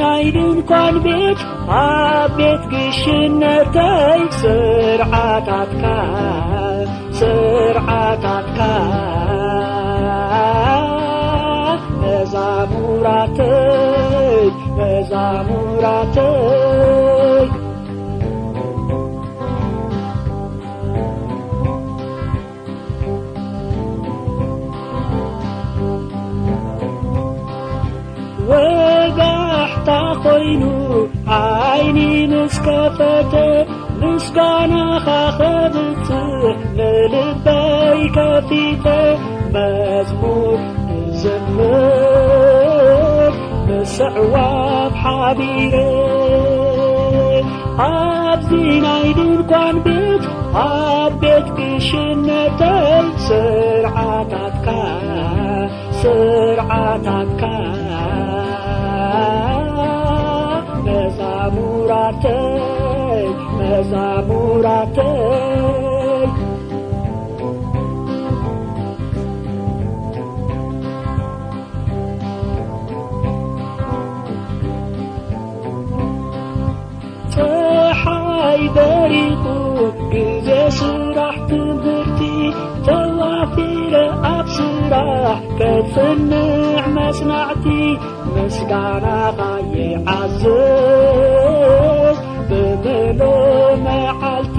ናይ ድንኳን ቤት ኣብ ቤት ግሽነተይ ስርዓታትካ መዛሙራተይ ወጋሕታ ኮይኑ ዓይኒ ምስከፈተ ምስጋናኻ ኸብጽሕ ንልበይ ከፊተ መዝሙር ዝምር ምስዕዋብ ሓቢረ ኣብዚ ናይ ድንኳን ቤት ኣብ ቤት ግሽነተይ ስርዓታትካ መዛሙራተይ ፀሓይ በሪቑ ግዜ ስራሕ ትምህርቲ ተዋፊረ ኣብ ስራሕ ከትፍንዕ መስናዕቲ ምስጋናኻ ይዓዝዝ ብምሎ መዓልቲ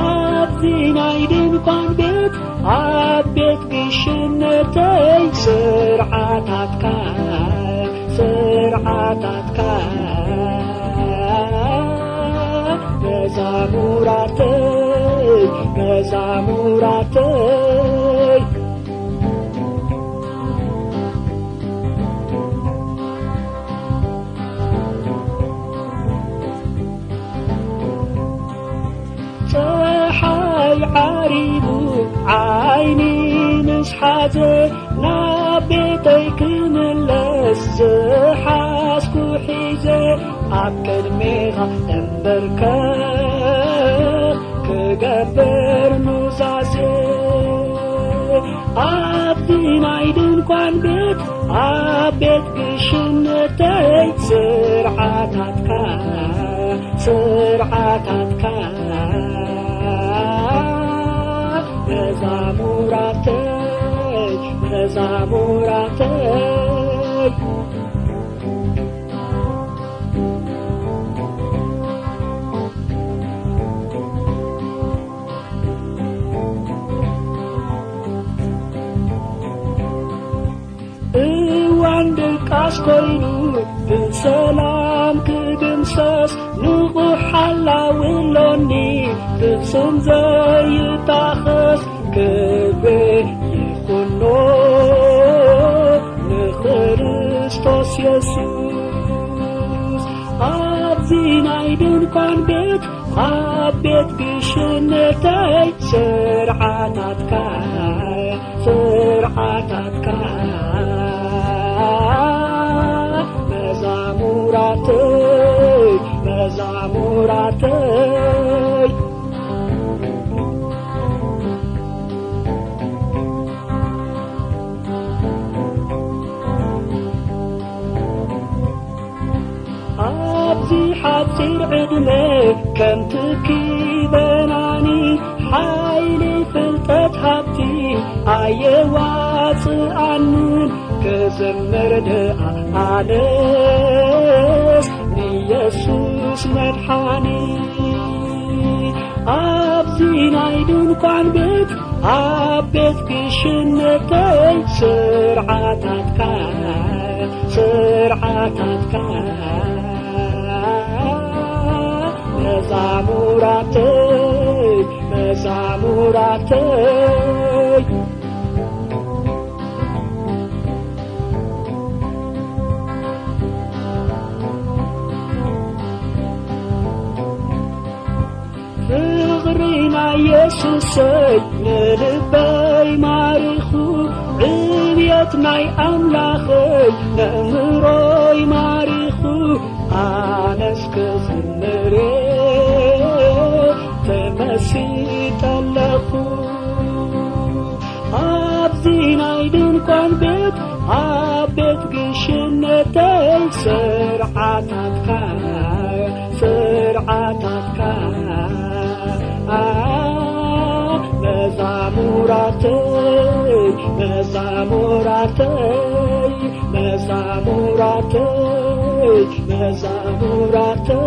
ኣብዚ ናይ ድንኳን ቤት ኣብ ቤት ግሽነተይ ስርዓታትካ መዛሙራተይ ፀሓይ ዓሪቡ ዓይኒ ምስ ሓዘ ናብ ቤተይ ክምለስ ዝሓስኩ ሒዘ ኣብ ቅድሜኻ እንበርከኽ ክገብር ኑዛዜ ኣብዚ ናይ ድንኳን ቤት ኣብ ቤት ግሽነተይ ስርዓታትካ መዛሙራተይ እዋን ድቃስ ኮይኑ ብሰላም ክድምሰስ ንቑሕ ሓላውሎኒ ፍጹም ዘይጣኸስ ክብሪ ይኹኖ ንክርስቶስ ኢየሱስ ኣብዚ ናይ ድንኳን ቤት ኣብ ቤት ግሽነተይ ስርዓታትካ መዛሙራተይ ኣብዚ ሓፂር ዕድመ ከም ትኪ በናኒ ሓይሊ ፍልጠት ሃብቲ ኣየዋፅኣንን ክዝምር ድኣ ኣነስ ንኢየሱስ መድሓኒ ኣብዚ ናይ ድንኳን ቤት ኣብ ቤት ግሽነተይ ስርዓታትካ መዛሙራተይ ፍቕሪ ናይ ኢየሱሰይ ንልበይ ማሪኹ ዕብየት ናይ ኣምላኸይ ንእምሮይ ማሪኹ ኣነስ ክዝምር ተመሲጠለኹ ኣብዚ ናይ ድንኳን ቤት ኣብ ቤት ግሽነት ስርዓታትካ መዛሙራተይ